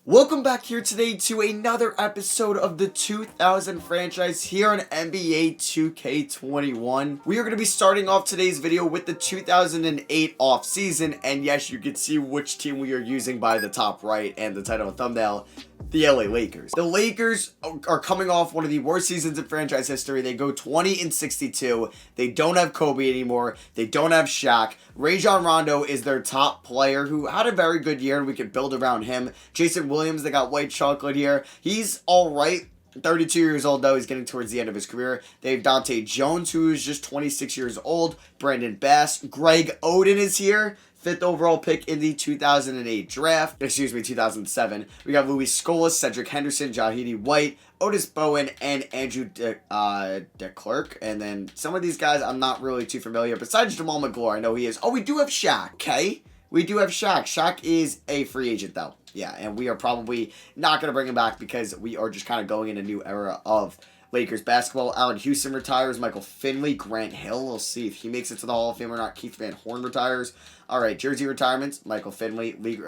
Welcome back here today to another episode of the 2000 franchise here on NBA 2K21. We are going to be starting off today's video with the 2008 offseason, and yes, you can see which team we are using by the top right and the title and thumbnail. The LA Lakers. The Lakers are coming off one of the worst seasons in franchise history. They go 20-62. They don't have Kobe anymore. They don't have Shaq. Rajon Rondo is their top player who had a very good year, and we can build around him. Jason Williams, they got white chocolate here. He's all right. 32 years old, though. He's getting towards the end of his career. They have Dante Jones, who is just 26 years old. Brandon Bass. Greg Oden is here. 5th overall pick in the 2008 draft. 2007. We got Louis Scola, Cedric Henderson, Jahidi White, Otis Bowen, and Andrew DeClercq. And then some of these guys I'm not really too familiar. Besides Jamal McGlure, I know he is. Oh, we do have Shaq, okay? We do have Shaq. Shaq is a free agent, though. Yeah, and we are probably not going to bring him back because we are just kind of going in a new era of Lakers basketball. Allen Houston retires. Michael Finley, Grant Hill. We'll see if he makes it to the Hall of Fame or not. Keith Van Horn retires. All right, jersey retirements. Michael Finley. League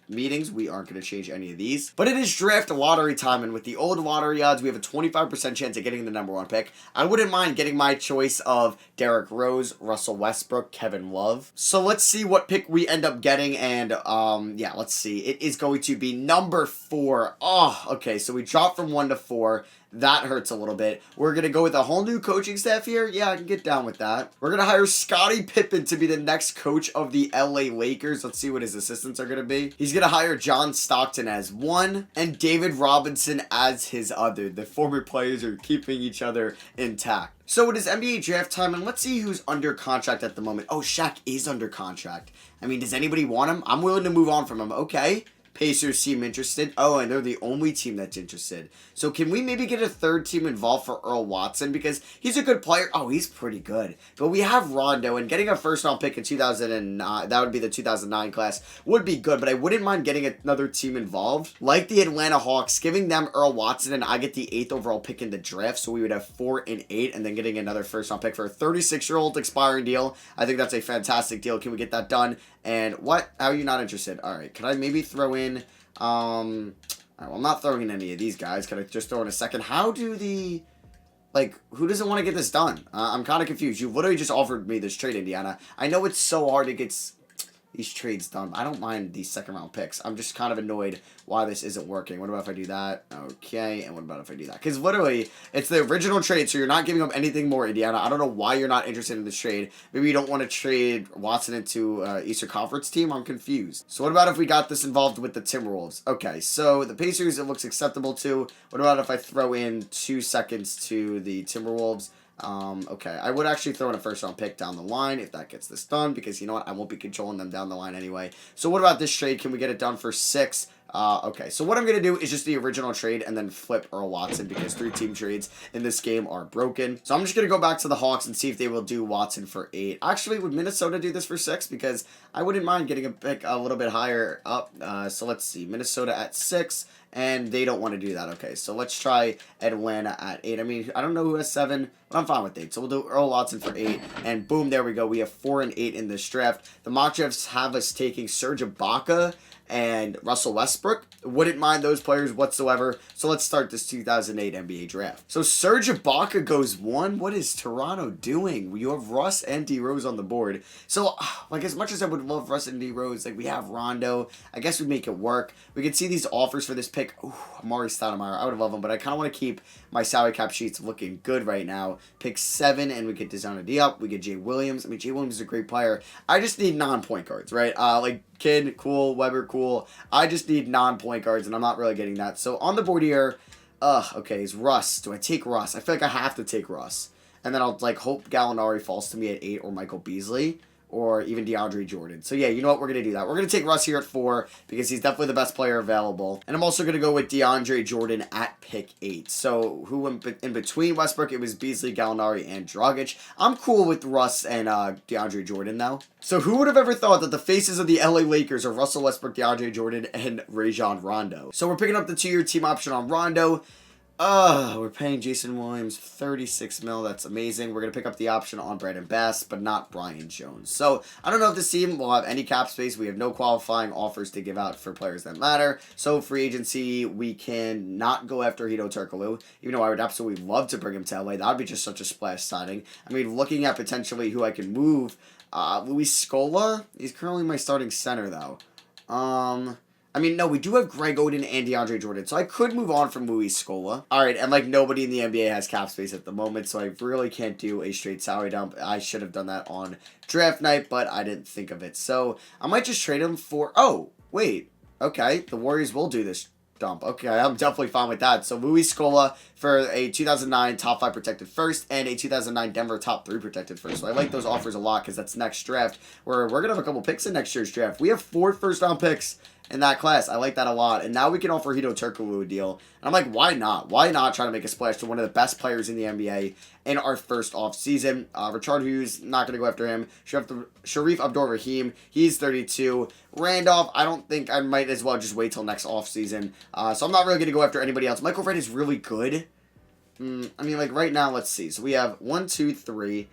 meetings. We aren't going to change any of these. But it is draft lottery time, and with the old lottery odds, we have a 25% chance of getting the number one pick. I wouldn't mind getting my choice of Derrick Rose, Russell Westbrook, Kevin Love. So let's see what pick we end up getting, and yeah, let's see. It is going to be number 4. Oh, okay, so we dropped from 1 to 4. That hurts a little bit. We're going to go with a whole new coaching staff here. Yeah, I can get down with that. We're going to hire Scottie Pippen to be the next coach of the LA Lakers. Let's see what his assistants are going to be. He's going to hire John Stockton as one and David Robinson as his other. The former players are keeping each other intact. So it is NBA draft time, and let's see who's under contract at the moment. Oh, Shaq is under contract. I mean, does anybody want him? I'm willing to move on from him. Okay. Pacers seem interested. Oh, and they're the only team that's interested. So can we maybe get a third team involved for Earl Watson? Because he's a good player. Oh, he's pretty good. But we have Rondo, and getting a first-round pick in 2009, that would be the 2009 class, would be good. But I wouldn't mind getting another team involved. Like the Atlanta Hawks, giving them Earl Watson, and I get the 8th overall pick in the draft. So we would have 4 and 8, and then getting another first-round pick for a 36-year-old expiring deal. I think that's a fantastic deal. Can we get that done? And what? How are you not interested? All right. Can I maybe throw in... all right, well, I'm not throwing in any of these guys. Can I just throw in a second? How do the... Like, who doesn't want to get this done? I'm kind of confused. You literally just offered me this trade, Indiana. I know it's so hard to get these trades done. I don't mind these second-round picks. I'm just kind of annoyed why this isn't working. What about if I do that? Okay, and what about if I do that? Because literally, it's the original trade, so you're not giving up anything more, Indiana. I don't know why you're not interested in this trade. Maybe you don't want to trade Watson into Eastern Conference team? I'm confused. So what about if we got this involved with the Timberwolves? Okay, so the Pacers, it looks acceptable to. What about if I throw in 2 seconds to the Timberwolves? Okay, I would actually throw in a first-round pick down the line if that gets this done, because you know what, I won't be controlling them down the line anyway. So what about this trade? Can we get it done for 6? Okay, so what I'm going to do is just the original trade and then flip Earl Watson, because 3-team trades in this game are broken. So I'm just going to go back to the Hawks and see if they will do Watson for 8. Actually, would Minnesota do this for 6? Because I wouldn't mind getting a pick a little bit higher up. So let's see, Minnesota at 6, and they don't want to do that. Okay, so let's try Atlanta at 8. I mean, I don't know who has 7, but I'm fine with 8. So we'll do Earl Watson for 8, and boom, there we go. We have 4 and 8 in this draft. The mock drafts have us taking Serge Ibaka and Russell Westbrook. Wouldn't mind those players whatsoever. So let's start this 2008 NBA draft. So Serge Ibaka goes 1. What is Toronto doing? You have Russ and D Rose on the board. So like, as much as I would love Russ and D Rose, like, we have Rondo. I guess we make it work. We can see these offers for this pick. Ooh, Amari Stoudemire. I would love him, but I kind of want to keep my salary cap sheets looking good right now. Pick 7, and we get Deshaun Diop. We get Jay Williams. I mean, Jay Williams is a great player. I just need non-point guards, right? Like Kidd, cool. Weber, cool. I just need non-point guards, and I'm not really getting that. So on the board here, okay, is Russ. Do I take Russ? I feel like I have to take Russ. And then I'll, like, hope Gallinari falls to me at 8, or Michael Beasley, or even DeAndre Jordan. So yeah, you know what? We're going to do that. We're going to take Russ here at 4 because he's definitely the best player available. And I'm also going to go with DeAndre Jordan at pick 8. So who in between Westbrook? It was Beasley, Gallinari, and Dragic. I'm cool with Russ and DeAndre Jordan though. So who would have ever thought that the faces of the LA Lakers are Russell Westbrook, DeAndre Jordan, and Rajon Rondo? So we're picking up the 2-year team option on Rondo. We're paying Jason Williams 36 mil. That's amazing. We're going to pick up the option on Brandon Bass, but not Brian Jones. So, I don't know if this team will have any cap space. We have no qualifying offers to give out for players that matter. So, free agency, we can not go after Hito Turkoglu, even though I would absolutely love to bring him to LA. That would be just such a splash signing. I mean, looking at potentially who I can move, Luis Scola, he's currently my starting center, though. I mean, no, we do have Greg Oden and DeAndre Jordan, so I could move on from Luis Scola. All right, and like nobody in the NBA has cap space at the moment, so I really can't do a straight salary dump. I should have done that on draft night, but I didn't think of it. So I might just trade him for, oh, wait, okay, the Warriors will do this dump. Okay, I'm definitely fine with that. So Luis Scola for a 2009 top 5 protected first and a 2009 Denver top 3 protected first. So I like those offers a lot because that's next draft where we're going to have a couple picks in next year's draft. We have 4 first-round picks in that class. I like that a lot. And now we can offer Hito Turkoglu a deal. And I'm like, why not? Why not try to make a splash to one of the best players in the NBA in our first off season? Richard Hughes, not going to go after him. Sharif Abdul-Rahim, he's 32. Randolph, I don't think I might as well just wait till next off season. So I'm not really going to go after anybody else. Michael Wright is really good. I mean, like right now, let's see. So we have 1, 2, 3,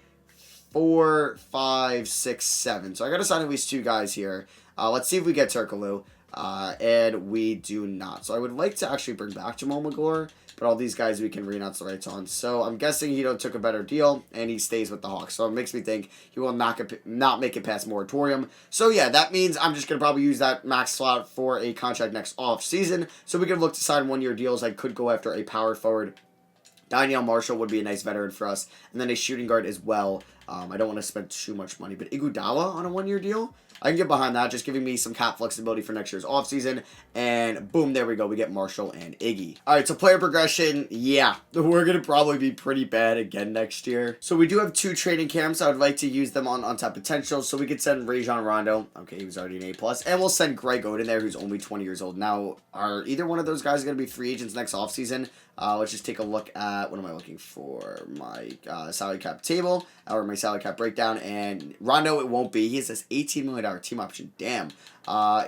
4, 5, 6, 7. So I got to sign at least 2 guys here. Let's see if we get Turkoglu. And we do not. So I would like to actually bring back Jamal McGlure, but all these guys we can renounce the rights on. So I'm guessing he took a better deal, and he stays with the Hawks. So it makes me think he will not make it past moratorium. So yeah, that means I'm just going to probably use that max slot for a contract next off season. So we can look to sign 1-year deals. I could go after a power forward. Daniel Marshall would be a nice veteran for us, and then a shooting guard as well. I don't want to spend too much money, but Iguodala on a 1-year deal, I can get behind that, just giving me some cap flexibility for next year's offseason, and boom, there we go, we get Marshall and Iggy. All right, so player progression, yeah, we're going to probably be pretty bad again next year. So we do have 2 training camps. I would like to use them on untapped potential, so we could send Rajon Rondo, okay, he was already an A+, and we'll send Greg Oden there, who's only 20 years old. Now, are either one of those guys going to be free agents next offseason? Let's just take a look at, what am I looking for? My salary cap table, or my salary cap breakdown, and Rondo, it won't be. He has this $18 million team option. Damn.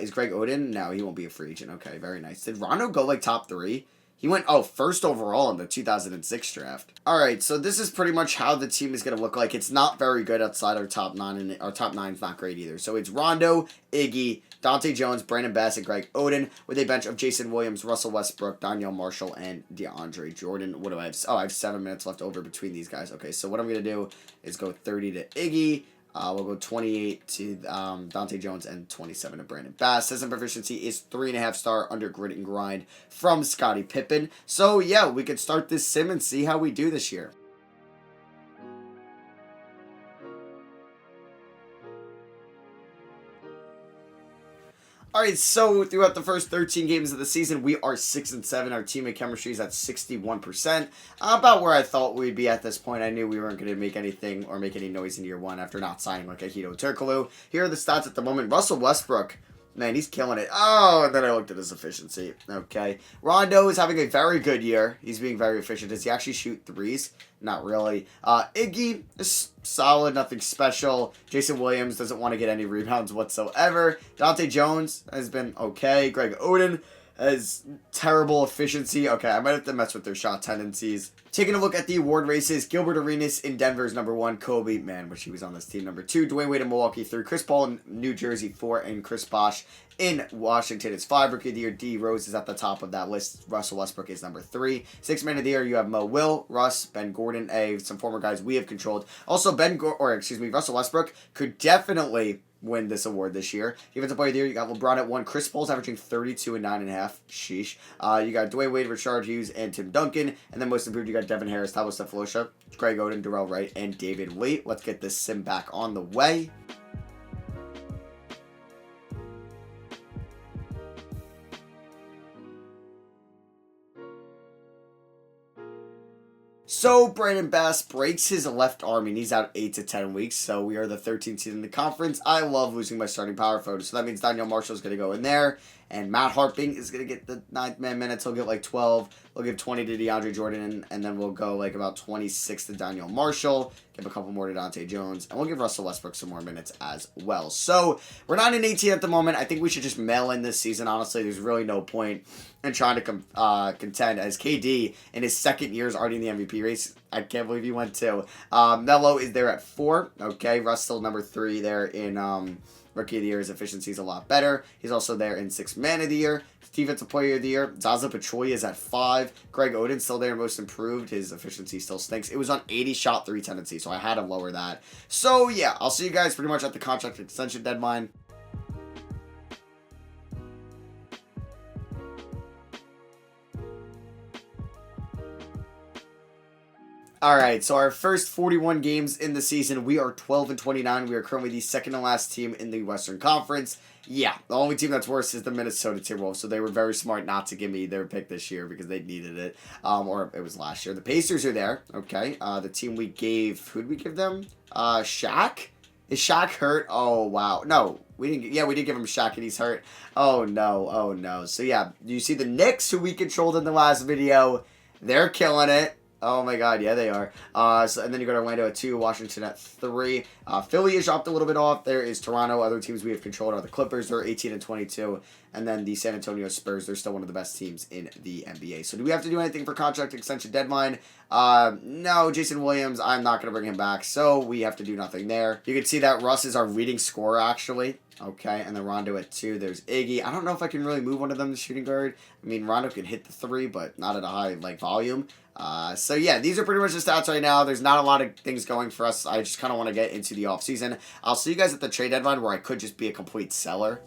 Is Greg Oden? No, he won't be a free agent. Okay, very nice. Did Rondo go like top 3? He went, first overall in the 2006 draft. All right, so this is pretty much how the team is going to look like. It's not very good outside our top 9, and our top 9 is not great either. So it's Rondo, Iggy, Dante Jones, Brandon Bass, and Greg Oden, with a bench of Jason Williams, Russell Westbrook, Daniel Marshall, and DeAndre Jordan. What do I have? I have 7 minutes left over between these guys. Okay, so what I'm going to do is go 30 to Iggy. We'll go 28 to Dante Jones and 27 to Brandon Bass. System proficiency is 3.5 star under grit and grind from Scottie Pippen. So, yeah, we could start this sim and see how we do this year. Alright, so throughout the first 13 games of the season, we are 6-7. Our teammate chemistry is at 61%. About where I thought we'd be at this point. I knew we weren't going to make anything or make any noise in year 1 after not signing like a Hito Turkoglu. Here are the stats at the moment. Russell Westbrook, man, he's killing it. Oh, and then I looked at his efficiency. Okay. Rondo is having a very good year. He's being very efficient. Does he actually shoot threes? Not really. Iggy is solid, nothing special. Jason Williams doesn't want to get any rebounds whatsoever. Dante Jones has been okay. Greg Oden has terrible efficiency. Okay, I might have to mess with their shot tendencies. Taking a look at the award races, Gilbert Arenas in Denver is number 1. Kobe, man, wish he was on this team, number 2. Dwayne Wade in Milwaukee, 3. Chris Paul in New Jersey, 4. And Chris Bosh in Washington is 5. Rookie of the Year, D. Rose is at the top of that list. Russell Westbrook is number 3. 6th Man of the Year, you have Mo Will, Russ, Ben Gordon, some former guys we have controlled. Also, Russell Westbrook could definitely win this award this year. Defensive Player of the Year, you got LeBron at 1. Chris Paul's averaging 32 and 9.5. Sheesh. You got Dwayne Wade, Richard Hughes, and Tim Duncan. And then most improved, you got Devin Harris, Thabo Sefolosha, Greg Oden, Darrell Wright, and David Lee. Let's get this sim back on the way. So, Brandon Bass breaks his left arm, and he's out 8 to 10 weeks, so we are the 13th seed in the conference. I love losing my starting power forward, so that means Daniel Marshall is going to go in there, And Matt Harping is going to get the 9th man minutes. He'll get like 12. We'll give 20 to DeAndre Jordan, and then we'll go like about 26 to Daniel Marshall. Give a couple more to Dante Jones, and we'll give Russell Westbrook some more minutes as well. So we're 9-18 at the moment. I think we should just mail in this season. Honestly, there's really no point in trying to contend, as KD in his second year is already in the MVP race. I can't believe he went 2. Melo is there at 4. Okay, Russ still number 3 there in Rookie of the Year. His efficiency is a lot better. He's also there in 6th Man of the Year. Defensive Player of the Year. Zaza Pachulia is at 5. Greg Oden still there, most improved. His efficiency still stinks. It was on 80 shot 3 tendency, so I had to lower that. So yeah, I'll see you guys pretty much at the contract extension deadline. Alright, so our first 41 games in the season, we are 12-29. We are currently the second to last team in the Western Conference. Yeah, the only team that's worse is the Minnesota Timberwolves, so they were very smart not to give me their pick this year because they needed it, or it was last year. The Pacers are there, okay. The team we gave, who did we give them? Shaq? Is Shaq hurt? Oh, wow. No, we didn't. Yeah, we did give him Shaq, and he's hurt. Oh, no. Oh, no. So, yeah, you see the Knicks, who we controlled in the last video. They're killing it. Oh my god, yeah, they are. And then you go to Orlando at 2, Washington at 3. Philly has dropped a little bit off. There is Toronto. Other teams we have controlled are the Clippers. They're 18-22. And then the San Antonio Spurs. They're still one of the best teams in the NBA. So do we have to do anything for contract extension deadline? No, Jason Williams, I'm not going to bring him back. So we have to do nothing there. You can see that Russ is our leading scorer, actually. Okay, and then Rondo at 2. There's Iggy. I don't know if I can really move one of them to shooting guard. I mean, Rondo can hit the 3, but not at a high volume. So yeah, these are pretty much the stats right now. There's not a lot of things going for us. I just kind of want to get into the offseason. I'll see you guys at the trade deadline where I could just be a complete seller.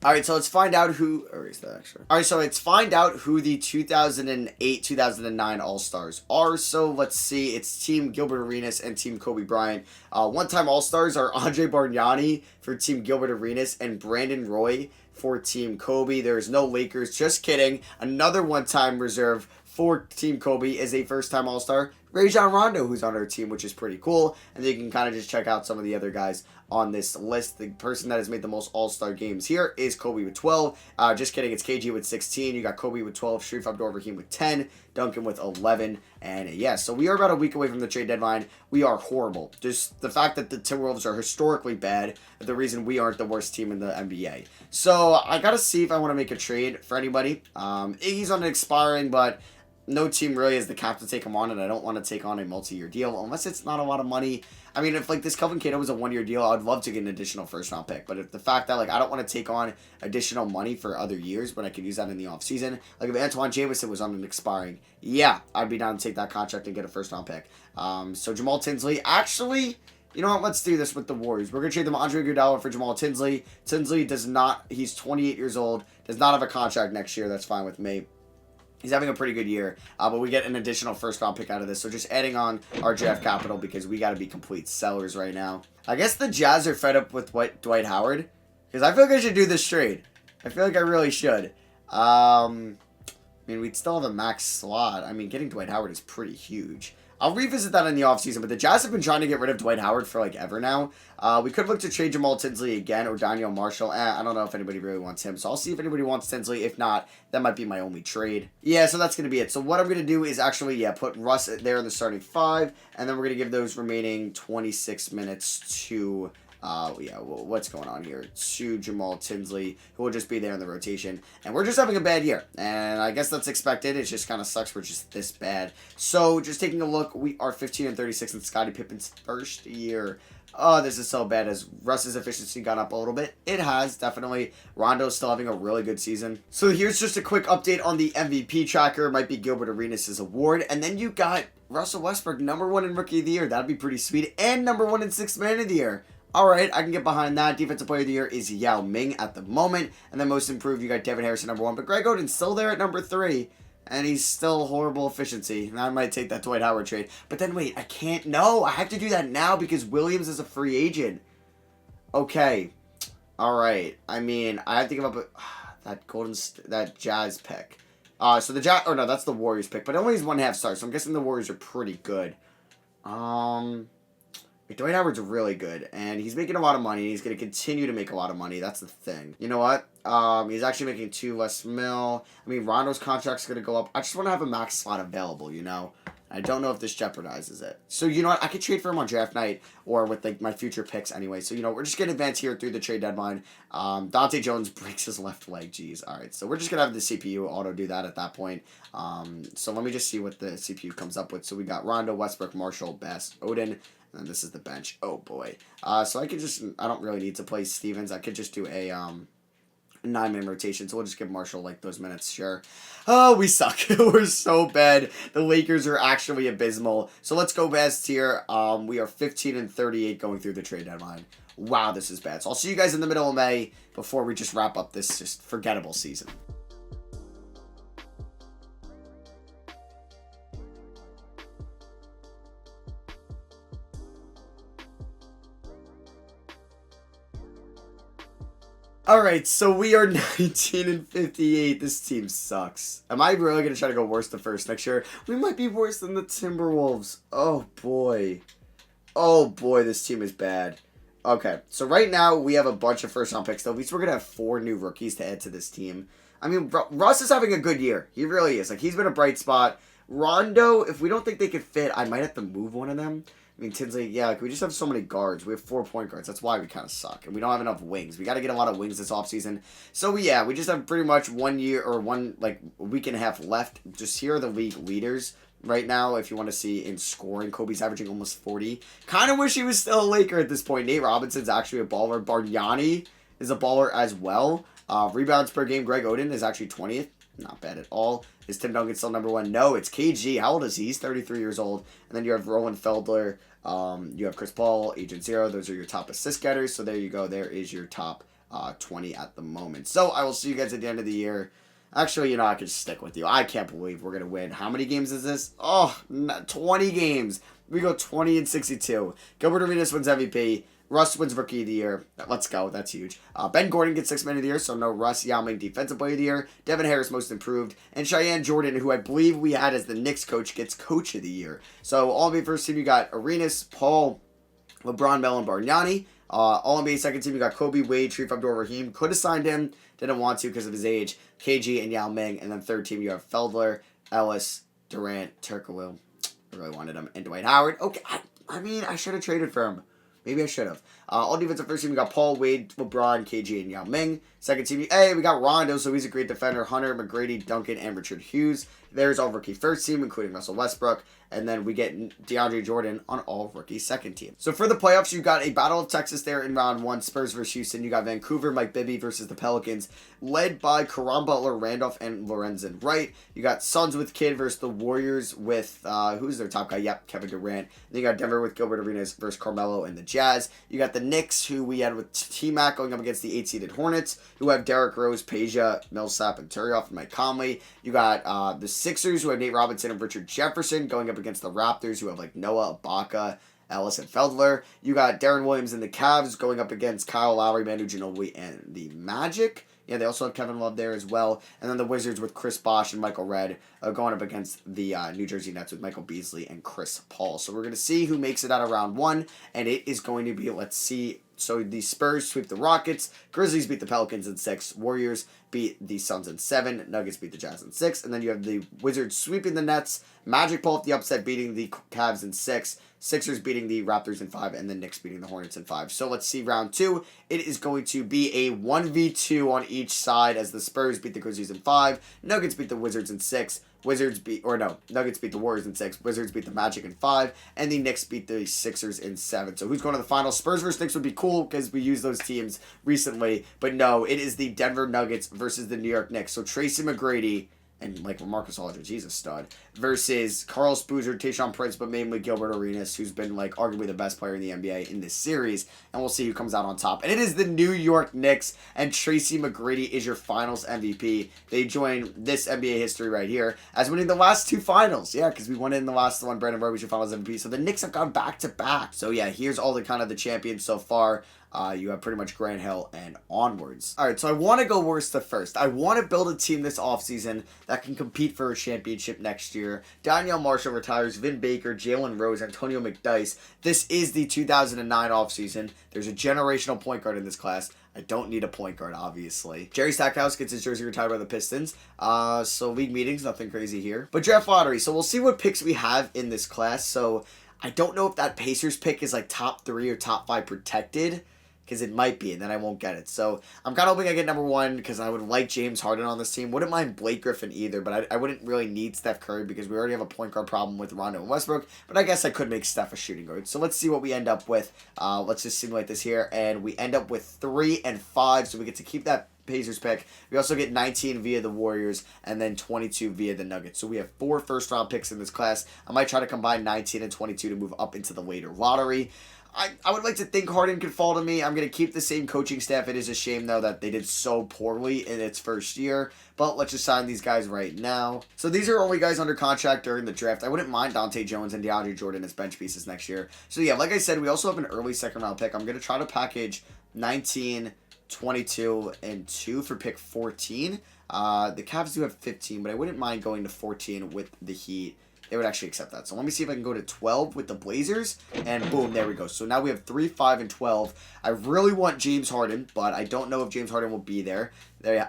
Alright, so let's find out who... Or is that extra? Alright, so let's find out who the 2008-2009 All-Stars are. So let's see. It's Team Gilbert Arenas and Team Kobe Bryant. One-time All-Stars are Andre Bargnani for Team Gilbert Arenas and Brandon Roy for Team Kobe. There's no Lakers. Just kidding. Another one-time reserve for Team Kobe is a first-time All-Star, Rajon Rondo, who's on our team, which is pretty cool. And then you can kind of just check out some of the other guys on this list. The person that has made the most All-Star games here is Kobe with 12. Just kidding, it's KG with 16. You got Kobe with 12, Sharif Abdul-Rahim with 10, Duncan with 11. And yeah, so we are about a week away from the trade deadline. We are horrible. Just the fact that the Timberwolves are historically bad, the reason we aren't the worst team in the NBA. So I got to see if I want to make a trade for anybody. Iggy's on an expiring, but no team really has the cap to take him on, and I don't want to take on a multi-year deal unless it's not a lot of money. I mean, if like this Kelvin Cato was a one-year deal, I'd love to get an additional first-round pick. But if the fact that like I don't want to take on additional money for other years when I could use that in the offseason, like if Antoine Jamison was on an expiring, yeah, I'd be down to take that contract and get a first-round pick. So Jamal Tinsley, actually, you know what? Let's do this with the Warriors. We're going to trade them Andre Iguodala for Jamal Tinsley. Tinsley does not, he's 28 years old, does not have a contract next year. That's fine with me. He's having a pretty good year, but we get an additional first-round pick out of this. So just adding on our draft capital because we got to be complete sellers right now. I guess the Jazz are fed up with Dwight Howard because I feel like I should do this trade. I feel like I really should. I mean, we'd still have a max slot. I mean, getting Dwight Howard is pretty huge. I'll revisit that in the offseason, but the Jazz have been trying to get rid of Dwight Howard for, like, ever now. We could look to trade Jamal Tinsley again or Daniel Marshall. I don't know if anybody really wants him, so I'll see if anybody wants Tinsley. If not, that might be my only trade. Yeah, so that's going to be it. So what I'm going to do is actually, yeah, put Russ there in the starting 5, and then we're going to give those remaining 26 minutes to... yeah, well, what's going on here? To Jamal Tinsley, who will just be there in the rotation. And we're just having a bad year. And I guess that's expected. It just kind of sucks we're just this bad. So, just taking a look, we are 15-36 in Scottie Pippen's first year. Oh, this is so bad. Has Russ's efficiency gone up a little bit? It has, definitely. Rondo's still having a really good season. So, here's just a quick update on the MVP tracker. It might be Gilbert Arenas' award. And then you got Russell Westbrook, #1 in Rookie of the Year. That'd be pretty sweet. And #1 in Sixth Man of the Year. Alright, I can get behind that. Defensive Player of the Year is Yao Ming at the moment. And then most improved, you got Devin Harrison #1. But Greg Oden's still there at #3. And he's still horrible efficiency. And I might take that Dwight Howard trade. But then wait, I can't. No, I have to do that now because Williams is a free agent. Okay. Alright. I mean, I have to give up that Jazz pick. So the Jazz, or no, that's the Warriors pick. But it only has 1.5 stars. So I'm guessing the Warriors are pretty good. Dwight Howard's really good, and he's making a lot of money. He's going to continue to make a lot of money. That's the thing. You know what? He's actually making 2 less mil. I mean, Rondo's contract's going to go up. I just want to have a max slot available, you know? I don't know if this jeopardizes it. So, you know what? I could trade for him on draft night or with, like, my future picks anyway. So, you know, we're just going to advance here through the trade deadline. Dante Jones breaks his left leg. Jeez. All right. So, we're just going to have the CPU auto do that at that point. So, let me just see what the CPU comes up with. So, we got Rondo, Westbrook, Marshall, Best, Odin. And this is the bench. Oh, boy. So, I could just... I don't really need to play Stevens. I could just do a 9-man rotation, so we'll just give Marshall like those minutes, sure. Oh, we suck. We're so bad. The Lakers are actually abysmal. So let's go best here. We are 15-38 going through the trade deadline. Wow, this is bad. So I'll see you guys in the middle of May before we just wrap up this just forgettable season. Alright, so we are 19-58. This team sucks. Am I really going to try to go worse to first next year? We might be worse than the Timberwolves. Oh, boy. Oh, boy, this team is bad. Okay, so right now we have a bunch of first-round picks. Though. At least we're going to have 4 new rookies to add to this team. I mean, Russ is having a good year. He really is. Like, he's been a bright spot. Rondo, if we don't think they could fit, I might have to move one of them. I mean, Tinsley, yeah, like we just have so many guards. We have 4 point guards. That's why we kind of suck. And we don't have enough wings. We got to get a lot of wings this offseason. So, yeah, we just have pretty much 1 year or a week and a half left. Just here are the league leaders right now, if you want to see in scoring. Kobe's averaging almost 40. Kind of wish he was still a Laker at this point. Nate Robinson's actually a baller. Bargnani is a baller as well. Rebounds per game, Greg Oden is actually 20th. Not bad at all. Is Tim Duncan still number 1? No, it's KG. How old is he? He's 33 years old. And then you have Roland Feldler. You have Chris Paul, Agent Zero. Those are your top assist getters. So there you go. There is your top 20 at the moment. So I will see you guys at the end of the year. Actually, you know, I could stick with you. I can't believe we're going to win. How many games is this? Oh, 20 games. We go 20-62. Gilbert Arenas wins MVP. Russ wins Rookie of the Year. Let's go. That's huge. Ben Gordon gets 6 Man of the Year, so no Russ. Yao Ming Defensive Player of the Year. Devin Harris Most Improved. And Cheyenne Jordan, who I believe we had as the Knicks coach, gets Coach of the Year. So All-NBA first team, you got Arenas, Paul, LeBron, Bell, and Bargnani. All-NBA second team, you got Kobe, Wade, Sharif Abdul-Rahim. Could have signed him. Didn't want to because of his age. KG and Yao Ming. And then third team, you have Feldler, Ellis, Durant, Turkoglu. I really wanted him. And Dwight Howard. Okay, I mean, I should have traded for him. Maybe I should have. All defensive first team, we got Paul, Wade, LeBron, KG, and Yao Ming. Second team, hey, we got Rondo, so he's a great defender. Hunter, McGrady, Duncan, and Richard Hughes. There's all rookie first team, including Russell Westbrook. And then we get DeAndre Jordan on all rookie second team. So for the playoffs, you got a Battle of Texas there in round 1. Spurs versus Houston. You got Vancouver, Mike Bibby versus the Pelicans, led by Caron Butler, Randolph, and Lorenzen Wright. You got Suns with Kidd versus the Warriors with, who's their top guy? Yep, Kevin Durant. Then you got Denver with Gilbert Arenas versus Carmelo and the Jazz. You got the Knicks, who we had with T-Mac going up against the 8-seeded Hornets, who have Derrick Rose, Peja, Millsap, and Turioff, and Mike Conley. You got the Sixers, who have Nate Robinson and Richard Jefferson, going up against the Raptors, who have like Noah, Ibaka, Ellis, and Feldler. You got Darren Williams and the Cavs going up against Kyle Lowry, Manu Ginobili, and the Magic. Yeah, they also have Kevin Love there as well. And then the Wizards with Chris Bosh and Michael Redd going up against the New Jersey Nets with Michael Beasley and Chris Paul. So we're going to see who makes it out of round 1. And it is going to be, let's see. So the Spurs sweep the Rockets. Grizzlies beat the Pelicans in 6. Warriors beat the Suns in 7. Nuggets beat the Jazz in 6. And then you have the Wizards sweeping the Nets. Magic pull off the upset, beating the Cavs in 6. Sixers beating the Raptors in 5, and the Knicks beating the Hornets in 5. So let's see round 2. It is going to be a 1v2 on each side as the Spurs beat the Grizzlies in 5. Nuggets beat the Wizards in 6. Nuggets beat the Warriors in 6. Wizards beat the Magic in 5. And the Knicks beat the Sixers in 7. So who's going to the finals? Spurs versus Knicks would be cool because we used those teams recently. But no, it is the Denver Nuggets versus the New York Knicks. So Tracy McGrady and like Marcus Aldridge, he's a stud, versus Carlos Boozer, Tayshaun Prince, but mainly Gilbert Arenas, who's been like arguably the best player in the NBA in this series, and we'll see who comes out on top. And it is the New York Knicks, and Tracy McGrady is your finals MVP. They join this NBA history right here as winning the last 2 finals. Yeah, because we won it in the last one. Brandon Roy was your finals MVP. So the Knicks have gone back to back. So yeah, here's all the kind of the champions so far. You have pretty much Grant Hill and onwards. All right, so I want to go worst to first. I want to build a team this offseason that can compete for a championship next year. Danielle Marshall retires, Vin Baker, Jalen Rose, Antonio McDyess. This is the 2009 offseason. There's a generational point guard in this class. I don't need a point guard, obviously. Jerry Stackhouse gets his jersey retired by the Pistons. So league meetings, nothing crazy here. But draft lottery. So we'll see what picks we have in this class. So I don't know if that Pacers pick is like top 3 or top 5 protected. Because it might be, and then I won't get it. So I'm kind of hoping I get number 1 because I would like James Harden on this team. Wouldn't mind Blake Griffin either, but I wouldn't really need Steph Curry because we already have a point guard problem with Rondo and Westbrook. But I guess I could make Steph a shooting guard. So let's see what we end up with. Let's just simulate this here. And we end up with 3 and 5, so we get to keep that Pacers pick. We also get 19 via the Warriors and then 22 via the Nuggets. So we have 4 first-round picks in this class. I might try to combine 19 and 22 to move up into the later lottery. I would like to think Harden could fall to me. I'm going to keep the same coaching staff. It is a shame, though, that they did so poorly in its first year. But let's just sign these guys right now. So these are only guys under contract during the draft. I wouldn't mind Dante Jones and DeAndre Jordan as bench pieces next year. So yeah, like I said, we also have an early second-round pick. I'm going to try to package 19, 22, and 2 for pick 14. The Cavs do have 15, but I wouldn't mind going to 14 with the Heat. They would actually accept that. So let me see if I can go to 12 with the Blazers. And boom, there we go. So now we have 3, 5, and 12. I really want James Harden, but I don't know if James Harden will be there.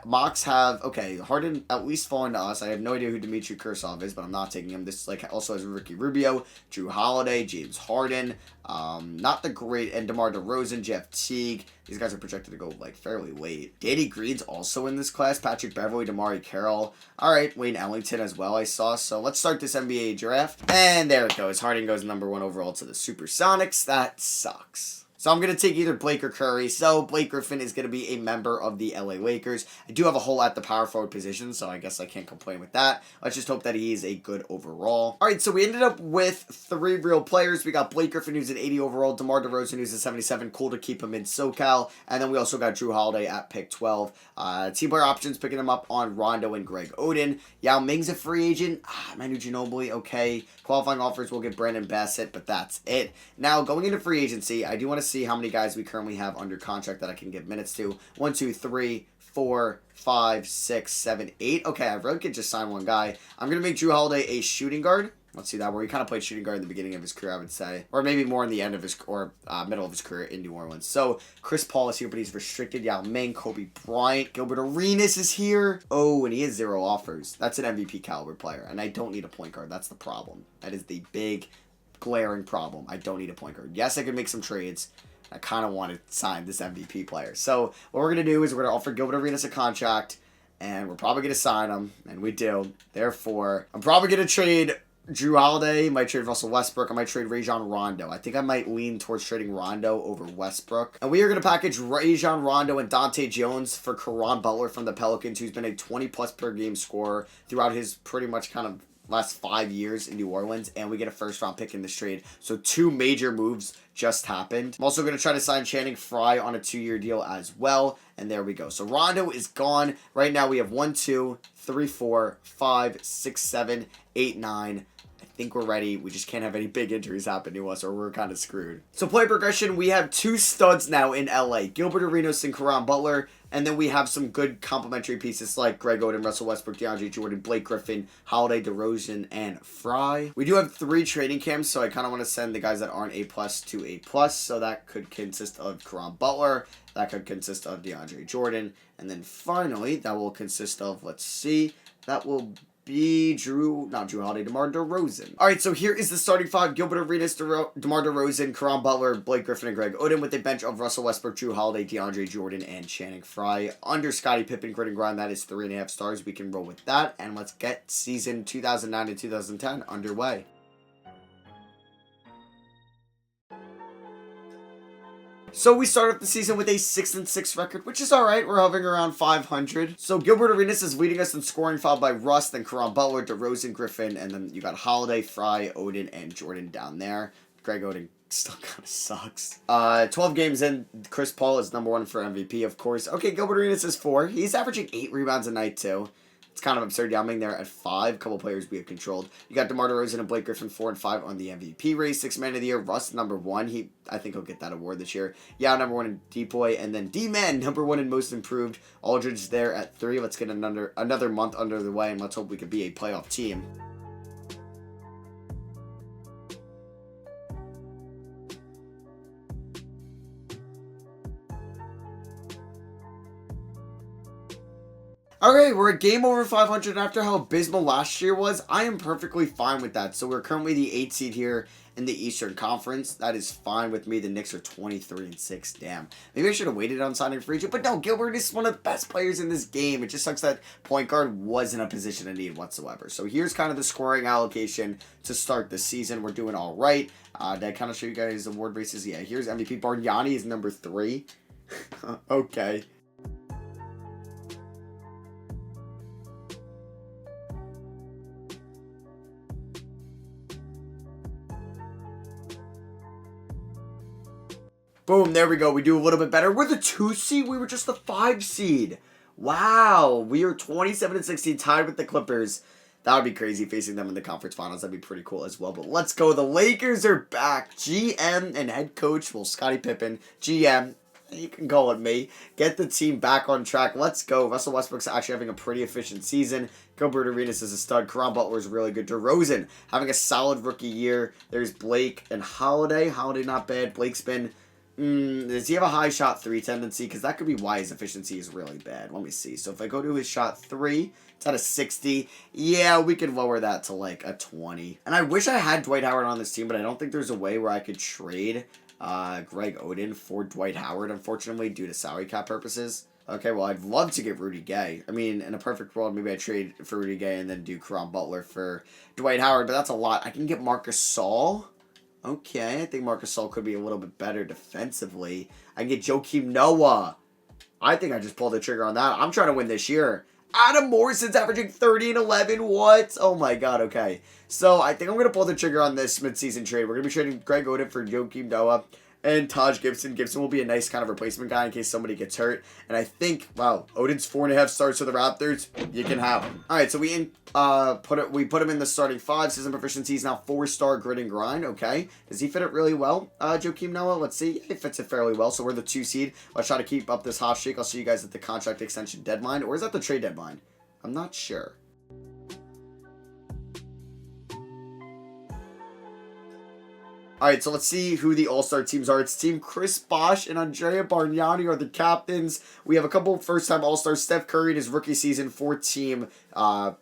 Mocks have, okay, Harden at least falling to us. I have no idea who Dmitry Kursov is, but I'm not taking him. This also has Ricky Rubio, Drew Holiday, James Harden, not the great, and DeMar DeRozan, Jeff Teague. These guys are projected to go fairly late. Danny Green's also in this class. Patrick Beverley, Damari Carroll. All right, Wayne Ellington as well, I saw. So let's start this NBA draft. And there it goes. Harden goes number 1 overall to the Supersonics. That sucks. So I'm going to take either Blake or Curry. So Blake Griffin is going to be a member of the LA Lakers. I do have a hole at the power forward position, so I guess I can't complain with that. Let's just hope that he is a good overall. All right, so we ended up with 3 real players. We got Blake Griffin, who's an 80 overall. DeMar DeRozan, who's a 77. Cool to keep him in SoCal. And then we also got Drew Holiday at pick 12. Team player options, picking them up on Rondo and Greg Oden. Yao Ming's a free agent. Manu Ginobili, okay. Qualifying offers, we'll get Brandon Bassett, but that's it. Now, going into free agency, I do want to see how many guys we currently have under contract that I can give minutes to. 1, 2, 3, 4, 5, 6, 7, 8. Okay, I really could just sign one guy. I'm going to make Drew Holiday a shooting guard. Let's see that, where he kind of played shooting guard in the beginning of his career, I would say. Or maybe more in the end of his, or middle of his career in New Orleans. So, Chris Paul is here, but he's restricted. Yao Ming, Kobe Bryant, Gilbert Arenas is here. Oh, and he has 0 offers. That's an MVP caliber player, and I don't need a point guard. That's the problem. That is the big, glaring problem. I don't need a point guard. Yes, I could make some trades. I kind of want to sign this MVP player. So, what we're going to do is we're going to offer Gilbert Arenas a contract, and we're probably going to sign him, and we do. Therefore, I'm probably going to trade Drew Holiday, might trade Russell Westbrook. I might trade Rajon Rondo. I think I might lean towards trading Rondo over Westbrook. And we are going to package Rajon Rondo and Dante Jones for Caron Butler from the Pelicans, who's been a 20-plus per game scorer throughout his pretty much kind of last 5 years in New Orleans. And we get a first-round pick in this trade. So 2 major moves just happened. I'm also going to try to sign Channing Frye on a 2-year deal as well. And there we go. So Rondo is gone. Right now we have 1, 2, 3, 4, 5, 6, 7, 8, 9. I think we're ready. We just can't have any big injuries happen to us or we're kind of screwed. So play progression, we have 2 studs now in LA. Gilbert Arenas and Caron Butler. And then we have some good complementary pieces like Greg Oden, Russell Westbrook, DeAndre Jordan, Blake Griffin, Holiday, DeRozan, and Frye. We do have 3 training camps, so I kind of want to send the guys that aren't A+ to A+. So that could consist of Caron Butler. That could consist of DeAndre Jordan. And then finally, that will consist of, let's see, that will be not Drew Holiday, DeMar DeRozan. All right, so here is the starting 5. Gilbert Arenas, DeMar DeRozan, Caron Butler, Blake Griffin, and Greg Oden with a bench of Russell Westbrook, Drew Holiday, DeAndre Jordan, and Channing Frye. Under Scottie Pippen, grit and grind, that is 3.5 stars. We can roll with that, and let's get season 2009 to 2010 underway. So we start off the season with a 6-6 record, which is alright. We're hovering around 500. So Gilbert Arenas is leading us in scoring, followed by Russ, then Caron Butler, DeRozan, Griffin, and then you got Holiday, Frye, Oden, and Jordan down there. Greg Oden still kind of sucks. 12 games in, Chris Paul is number 1 for MVP, of course. Okay, Gilbert Arenas is 4. He's averaging 8 rebounds a night, too. It's kind of absurd. Yao Ming there at 5. A couple players we have controlled. You got DeMar DeRozan and Blake Griffin 4 and 5 on the MVP race. 6 man of the year. Russ number 1. I think he'll get that award this year. Yao number 1 in Depoy, and then D-Man number 1 in most improved. Aldridge there at 3. Let's get another month under the way, and let's hope we can be a playoff team. Alright, we're at game over 500 after how abysmal last year was. I am perfectly fine with that. So we're currently the 8th seed here in the Eastern Conference. That is fine with me. The Knicks are 23-6. Damn. Maybe I should have waited on signing free agent. But no, Gilbert is one of the best players in this game. It just sucks that point guard wasn't a position of need whatsoever. So here's kind of the scoring allocation to start the season. We're doing all right. Did I kind of show you guys award races? Yeah, here's MVP. Bargnani is number 3. Okay. Boom, there we go. We do a little bit better. We're the 2 seed. We were just the 5 seed. Wow. We are 27-16, tied with the Clippers. That would be crazy facing them in the conference finals. That'd be pretty cool as well. But let's go. The Lakers are back. GM and head coach, well, Scottie Pippen. GM, you can call it me. Get the team back on track. Let's go. Russell Westbrook's actually having a pretty efficient season. Gilbert Arenas is a stud. Caron Butler is really good. DeRozan having a solid rookie year. There's Blake and Holiday. Holiday not bad. Blake's been... does he have a high shot 3 tendency? Because that could be why his efficiency is really bad. Let me see. So if I go to his shot 3, it's at a 60. Yeah, we could lower that to like a 20. And I wish I had Dwight Howard on this team, but I don't think there's a way where I could trade Greg Oden for Dwight Howard, unfortunately, due to salary cap purposes. Okay, well, I'd love to get Rudy Gay. I mean, in a perfect world, maybe I trade for Rudy Gay and then do Caron Butler for Dwight Howard, but that's a lot. I can get Marc Gasol. Okay, I think Marc Gasol could be a little bit better defensively. I can get Joakim Noah. I think I just pulled the trigger on that. I'm trying to win this year. Adam Morrison's averaging 30 and 11. What? Oh my god, okay. So I think I'm going to pull the trigger on this midseason trade. We're going to be trading Greg Oden for Joakim Noah and Taj Gibson. Gibson will be a nice kind of replacement guy in case somebody gets hurt. And I think, wow, Oden's 4.5 starts for the Raptors. You can have him. All right, so we put him in the starting 5. Season proficiency is now 4-star grit and grind. Okay, does he fit it really well? Joakim Noah, let's see. He fits it fairly well. So we're the 2 seed. Let's try to keep up this hot streak. I'll see you guys at the contract extension deadline, or is that the trade deadline? I'm not sure. Alright, so let's see who the all-star teams are. It's Team Chris Bosh and Andrea Bargnani are the captains. We have a couple of first-time all-stars. Steph Curry in his rookie season for Team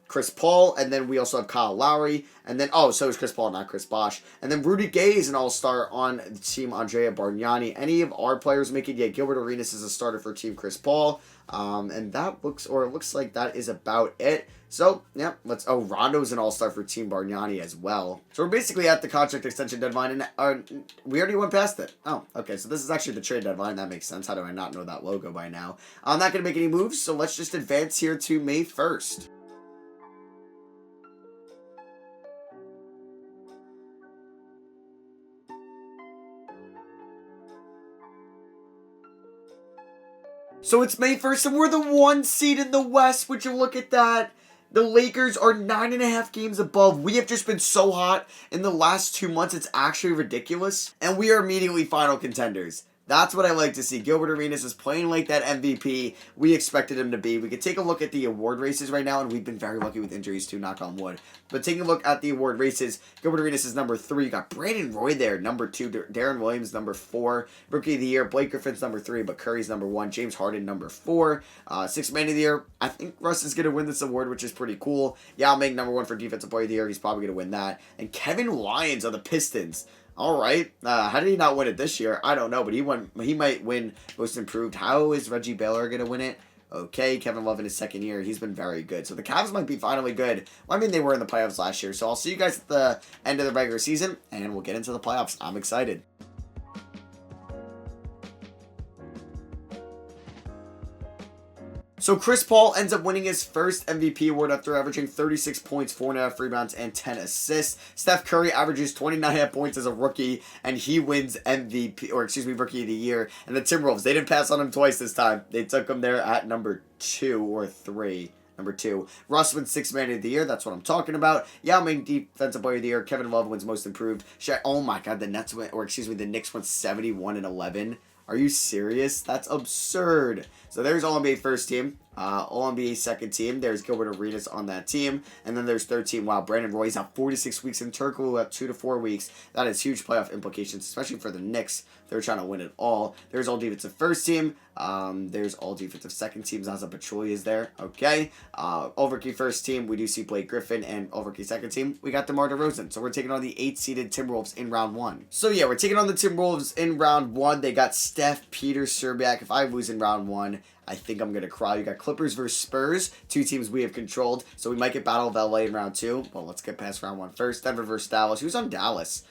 Chris Paul. And then we also have Kyle Lowry. And then, oh, so is Chris Paul, not Chris Bosh. And then Rudy Gay is an all-star on Team Andrea Bargnani. Any of our players make it? Yeah, Gilbert Arenas is a starter for Team Chris Paul. And it looks like that is about it. So, yeah, Rondo's an all-star for Team Bargnani as well. So we're basically at the contract extension deadline, and we already went past it. Oh, okay, so this is actually the trade deadline. That makes sense. How do I not know that logo by now? I'm not going to make any moves, so let's just advance here to May 1st. So it's May 1st, and we're the 1 seed in the West. Would you look at that? The Lakers are 9.5 games above. We have just been so hot in the last 2 months. It's actually ridiculous. And we are immediately final contenders. That's what I like to see. Gilbert Arenas is playing like that MVP we expected him to be. We could take a look at the award races right now, and we've been very lucky with injuries too, knock on wood. But taking a look at the award races, Gilbert Arenas is number 3. You got Brandon Roy there, number 2. Darren Williams, number 4. Rookie of the Year, Blake Griffin's number 3, but Curry's number 1. James Harden, number 4. 6th Man of the Year, I think Russ is going to win this award, which is pretty cool. Yao Ming, number 1 for Defensive Player of the Year. He's probably going to win that. And Kevin Lyons of the Pistons. All right. How did he not win it this year? I don't know, but he might win Most Improved. How is Reggie Baylor going to win it? Okay, Kevin Love in his 2nd year. He's been very good. So the Cavs might be finally good. Well, I mean, they were in the playoffs last year. So I'll see you guys at the end of the regular season, and we'll get into the playoffs. I'm excited. So Chris Paul ends up winning his first MVP award after averaging 36 points, 4.5 rebounds, and 10 assists. Steph Curry averages 29.5 points as a rookie, and he wins Rookie of the Year. And the Timberwolves, they didn't pass on him twice this time. They took him there at number 2 or 3. Number 2, Russ wins 6th Man of the Year. That's what I'm talking about. Yao Ming Defensive Player of the Year. Kevin Love wins Most Improved. Shaq, oh my God, the Knicks went 71-11. Are you serious? That's absurd. So there's All-NBA first team. All-NBA second team. There's Gilbert Arenas on that team. And then there's third team. Wow, Brandon Roy's out 4 to 6 weeks. And Turkoglu out 2 to 4 weeks. That has huge playoff implications, especially for the Knicks. They're trying to win it all. There's all-defensive first team. There's all-defensive second team. Zaza Pachulia is there. Okay. All-rookie first team. We do see Blake Griffin. And all-rookie second team, we got DeMar DeRozan. So we're taking on the 8th-seeded Timberwolves in round 1. So yeah, we're taking on the Timberwolves in round 1. They got Steph, Peter, Serbiak. If I lose in round 1, I think I'm going to cry. You got Clippers versus Spurs, 2 teams we have controlled. So we might get Battle of LA in round 2. Well, let's get past round 1 first. Denver versus Dallas. Who's on Dallas?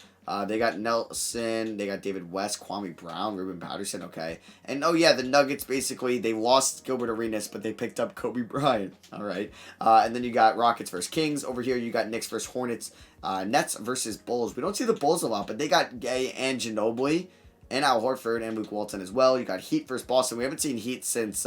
They got Nelson, they got David West, Kwame Brown, Ruben Patterson, okay. And, oh yeah, the Nuggets, basically, they lost Gilbert Arenas, but they picked up Kobe Bryant, all right. And then you got Rockets versus Kings. Over here, you got Knicks versus Hornets. Nets versus Bulls. We don't see the Bulls a lot, but they got Gay and Ginobili, and Al Horford, and Luke Walton as well. You got Heat versus Boston. We haven't seen Heat since,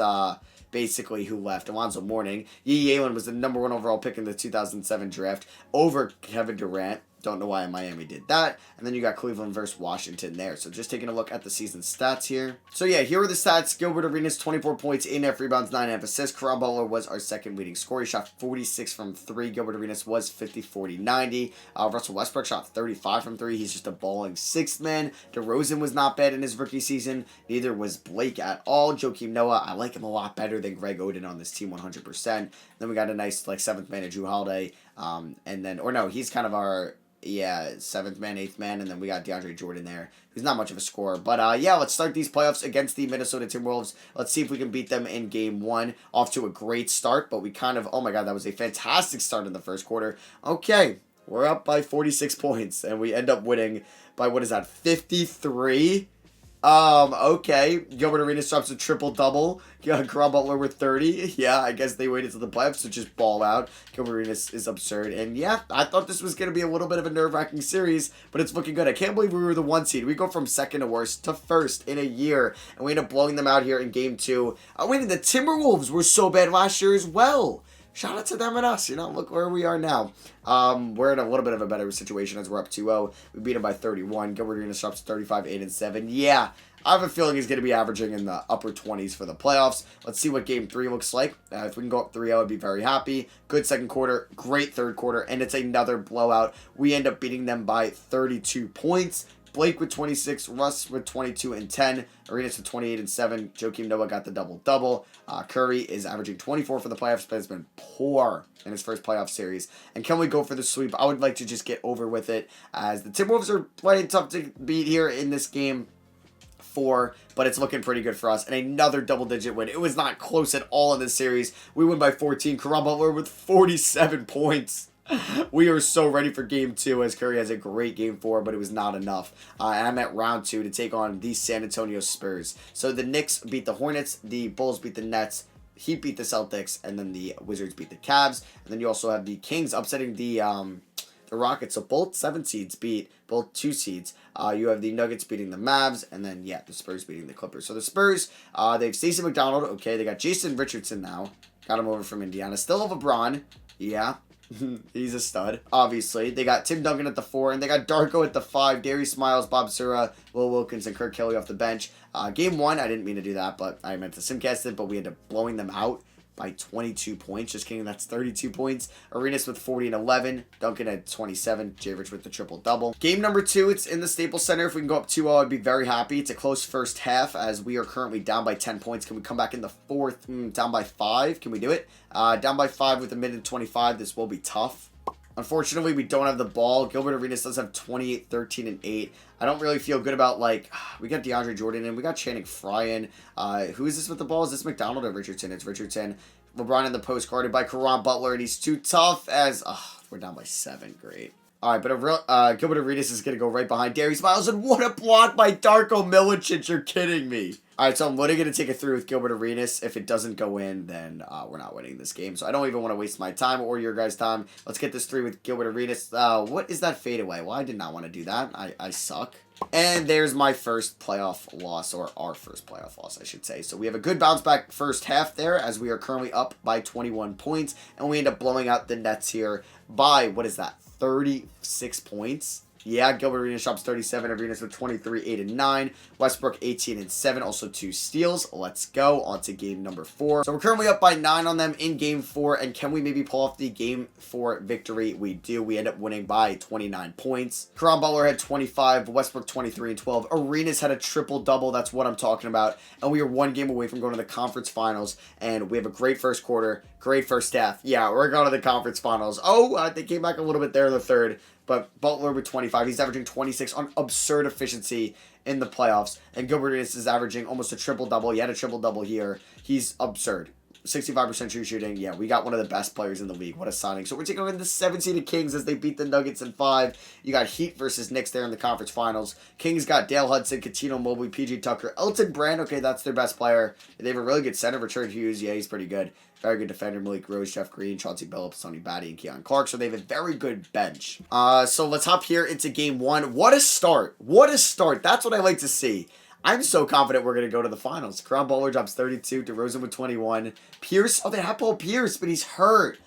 basically, who left? Alonzo Mourning. Yee Yalen was the number 1 overall pick in the 2007 draft over Kevin Durant. Don't know why Miami did that. And then you got Cleveland versus Washington there. So just taking a look at the season stats here. So yeah, here are the stats. Gilbert Arenas, 24 points, 8.5 rebounds, 9.5 assists. Caron Butler was our second leading scorer. He shot 46 from 3. Gilbert Arenas was 50, 40, 90. Russell Westbrook shot 35 from 3. He's just a balling 6th man. DeRozan was not bad in his rookie season. Neither was Blake at all. Joakim Noah, I like him a lot better than Greg Oden on this team, 100%. Then we got a nice 7th man, Drew Holiday. And then, or no, he's kind of our... yeah, 7th man, 8th man, and then we got DeAndre Jordan there, who's not much of a scorer. But, yeah, let's start these playoffs against the Minnesota Timberwolves. Let's see if we can beat them in Game 1. Off to a great start, but we kind of, oh my God, that was a fantastic start in the first quarter. Okay, we're up by 46 points, and we end up winning by, what is that, 53? Okay. Gilbert Arenas drops a triple-double. Caron Butler with 30. Yeah, I guess they waited till the playoffs to just ball out. Gilbert Arenas is absurd. And yeah, I thought this was going to be a little bit of a nerve-wracking series, but it's looking good. I can't believe we were the 1 seed. We go from second to worst to first in a year, and we end up blowing them out here in Game 2. Winning the Timberwolves were so bad last year as well. Shout out to them and us. Look where we are now. We're in a little bit of a better situation as we're up 2-0. We beat them by 31. Gilbert Arenas drops 35, 8, and 7. Yeah, I have a feeling he's going to be averaging in the upper 20s for the playoffs. Let's see what Game 3 looks like. If we can go up 3-0, I'd be very happy. Good second quarter, great third quarter, and it's another blowout. We end up beating them by 32 points. Blake with 26, Russ with 22 and 10, Arenas with 28 and 7. Joakim Noah got the double-double. Curry is averaging 24 for the playoffs, but has been poor in his first playoff series. And can we go for the sweep? I would like to just get over with it, as the Timberwolves are playing tough to beat here in this game 4, but it's looking pretty good for us. And another double-digit win. It was not close at all in this series. We win by 14. Caron Butler with 47 points. We are so ready for Game 2, as Curry has a great Game 4, but it was not enough. And I'm at round 2 to take on the San Antonio Spurs. So the Knicks beat the Hornets, the Bulls beat the Nets, Heat beat the Celtics, and then the Wizards beat the Cavs. And then you also have the Kings upsetting the Rockets. So both 7 seeds beat both 2 seeds. You have the Nuggets beating the Mavs, and then, yeah, the Spurs beating the Clippers. So the Spurs, they have Stacey McDonald. Okay, they got Jason Richardson now. Got him over from Indiana. Still have LeBron. Yeah. He's a stud, obviously. They got Tim Duncan at the 4, and they got Darko at the 5. Darius Miles, Bob Sura, Will Wilkins, and Kirk Kelly off the bench. Game 1, I didn't mean to do that, but I meant to simcast it, but we ended up blowing them out by 22 points. Just kidding, that's 32 points. Arenas with 40 and 11. Duncan at 27. J. Rich with the triple-double. Game number 2, it's in the Staples Center. If we can go up 2-0, I'd be very happy. It's a close first half, as we are currently down by 10 points. Can we come back in the 4th? Down by 5. Can we do it? Down by 5 with a minute 25. This will be tough. Unfortunately, we don't have the ball. Gilbert Arenas does have 28, 13, and 8. I don't really feel good about, we got DeAndre Jordan in. We got Channing Frye in. Who is this with the ball? Is this McDonald or Richardson? It's Richardson. LeBron in the post, guarded by Caron Butler, and he's too tough as... we're down by 7. Great. All right, but Gilbert Arenas is going to go right behind Darius Miles, and what a block by Darko Milicic. You're kidding me. All right, so I'm literally going to take it through with Gilbert Arenas. If it doesn't go in, then we're not winning this game. So I don't even want to waste my time or your guys' time. Let's get this 3 with Gilbert Arenas. What is that fadeaway? Well, I did not want to do that. I suck. And there's my first playoff loss, or our first playoff loss, I should say. So we have a good bounce back first half there, as we are currently up by 21 points. And we end up blowing out the Nets here by, what is that, 36 points? Yeah, Gilbert Arenas drops 37. Arenas with 23, 8, and 9. Westbrook 18 and 7. Also 2 steals. Let's go on to game number 4. So we're currently up by 9 on them in game 4. And can we maybe pull off the game 4 victory? We do. We end up winning by 29 points. Caron Butler had 25. Westbrook 23 and 12. Arenas had a triple-double. That's what I'm talking about. And we are 1 game away from going to the conference finals. And we have a great first quarter. Great first half. Yeah, we're going to the conference finals. Oh, they came back a little bit there in the third. But Butler with 25. He's averaging 26 on absurd efficiency in the playoffs. And Gilbert Arenas is averaging almost a triple-double. He had a triple-double here. He's absurd. 65% true shooting. Yeah, we got one of the best players in the league. What a signing. So we're taking on the 7-seeded Kings as they beat the Nuggets in 5. You got Heat versus Knicks there in the conference finals. Kings got Dale Hudson, Coutinho Mobley, PG Tucker, Elton Brand. Okay, that's their best player. They have a really good center. Richard Hughes. Yeah, he's pretty good. Very good defender. Malik Rose, Jeff Green, Chauncey Billups, Tony Batty, and Keon Clark. So they have a very good bench. So let's hop here into game 1. What a start. What a start. That's what I like to see. I'm so confident we're going to go to the finals. Caron Butler drops 32. DeRozan with 21. Pierce. Oh, they have Paul Pierce, but he's hurt.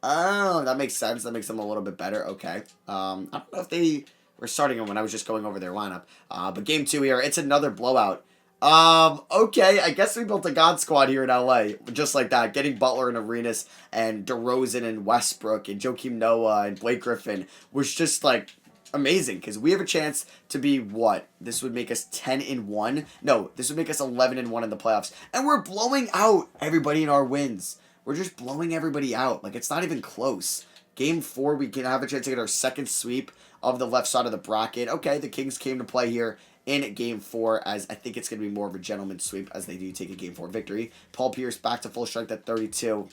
Oh, that makes sense. That makes them a little bit better. Okay. I don't know if they were starting him when I was just going over their lineup. But game 2 here, it's another blowout. Okay, I guess we built a God squad here in LA. Just like that. Getting Butler and Arenas and DeRozan and Westbrook and Joakim Noah and Blake Griffin was just like amazing, because we have a chance to be what? This would make us 10-1. No, this would make us 11-1 in the playoffs. And we're blowing out everybody in our wins. We're just blowing everybody out. Like, it's not even close. Game 4, we can have a chance to get our second sweep of the left side of the bracket. Okay, the Kings came to play here in game 4, as I think it's going to be more of a gentleman's sweep, as they do take a game 4 victory. Paul Pierce back to full strength at 32.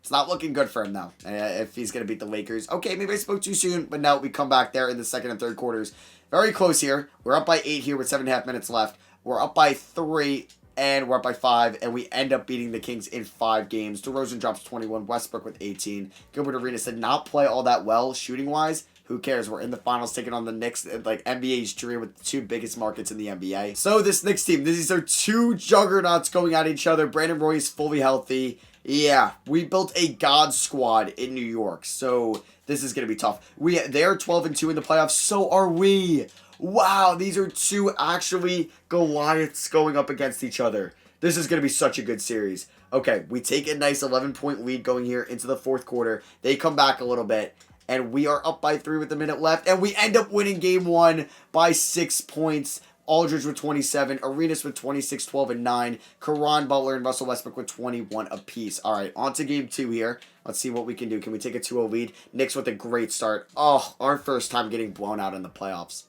It's not looking good for him, though, if he's going to beat the Lakers. Okay, maybe I spoke too soon, but no, we come back there in the second and third quarters. Very close here. We're up by 8 here with 7.5 minutes left. We're up by 3, and we're up by 5, and we end up beating the Kings in 5 games. DeRozan drops 21, Westbrook with 18. Gilbert Arenas did not play all that well shooting-wise. Who cares? We're in the finals taking on the Knicks, like NBA's dream, with the 2 biggest markets in the NBA. So this Knicks team, these are 2 juggernauts going at each other. Brandon Roy is fully healthy. Yeah, we built a God squad in New York, so this is going to be tough. They're 12-2 in the playoffs, so are we. Wow, these are 2 actually Goliaths going up against each other. This is going to be such a good series. Okay, we take a nice 11-point lead going here into the fourth quarter. They come back a little bit. And we are up by 3 with a minute left. And we end up winning game 1 by 6 points. Aldridge with 27. Arenas with 26, 12, and 9. Caron Butler and Russell Westbrook with 21 apiece. All right, on to game 2 here. Let's see what we can do. Can we take a 2-0 lead? Knicks with a great start. Oh, our first time getting blown out in the playoffs.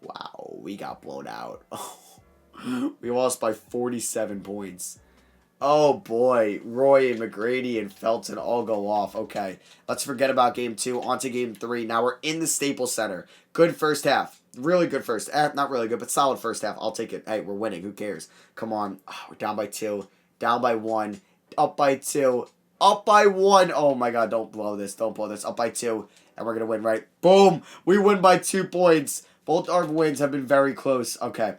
Wow, we got blown out. Oh, we lost by 47 points. Oh boy, Roy and McGrady and Felton all go off. Okay, let's forget about game 2. On to game 3. Now we're in the Staples Center. Good first half. Really good first. Not really good, but solid first half. I'll take it. Hey, we're winning. Who cares? Come on. Oh, we're down by 2. Down by 1. Up by 2. Up by 1. Oh my god, don't blow this. Don't blow this. Up by 2. And we're going to win, right? Boom. We win by 2 points. Both our wins have been very close. Okay.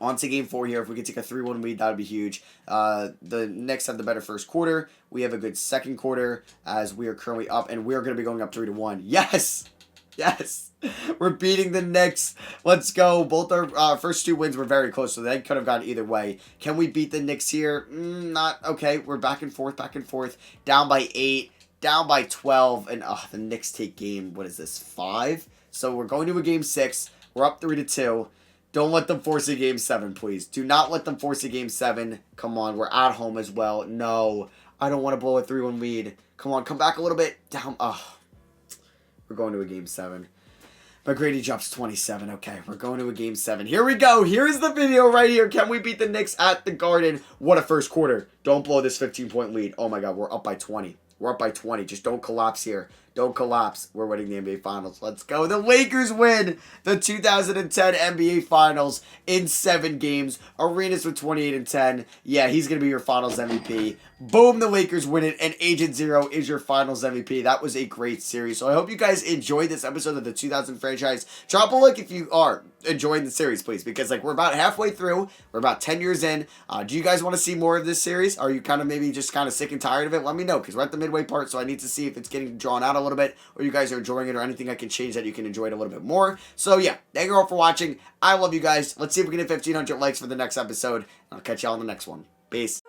On to game 4 here. If we could take a 3-1 lead, that would be huge. The Knicks have the better first quarter. We have a good second quarter, as we are currently up, and we're going to be going up 3-1. Yes! Yes! We're beating the Knicks. Let's go. Both our first 2 wins were very close, so they could have gone either way. Can we beat the Knicks here? Not. Okay, we're back and forth, back and forth. Down by 8, down by 12, and the Knicks take game, what is this, 5? So we're going to a game 6. We're up 3-2. Don't let them force a game 7, please. Do not let them force a game 7. Come on, we're at home as well. No, I don't want to blow a 3-1 lead. Come on, come back a little bit. Down. We're going to a game 7. McGrady drops 27. Okay, we're going to a game 7. Here we go. Here's the video right here. Can we beat the Knicks at the Garden? What a first quarter. Don't blow this 15-point lead. Oh my god, we're up by 20. We're up by 20. Just don't collapse here. Don't collapse. We're winning the NBA Finals. Let's go. The Lakers win the 2010 NBA Finals in 7 games. Arenas with 28 and 10. Yeah, he's going to be your Finals MVP. Boom, the Lakers win it, and Agent Zero is your Finals MVP. That was a great series. So I hope you guys enjoyed this episode of the 2000 franchise. Drop a like if you are enjoying the series, please, because like we're about halfway through. We're about 10 years in. Do you guys want to see more of this series? Are you kind of maybe just kind of sick and tired of it? Let me know, because we're at the midway part, so I need to see if it's getting drawn out a little bit, or you guys are enjoying it, or anything I can change that you can enjoy it a little bit more. So yeah, thank you all for watching. I love you guys. Let's see if we can hit 1,500 likes for the next episode. I'll catch y'all on the next one. Peace.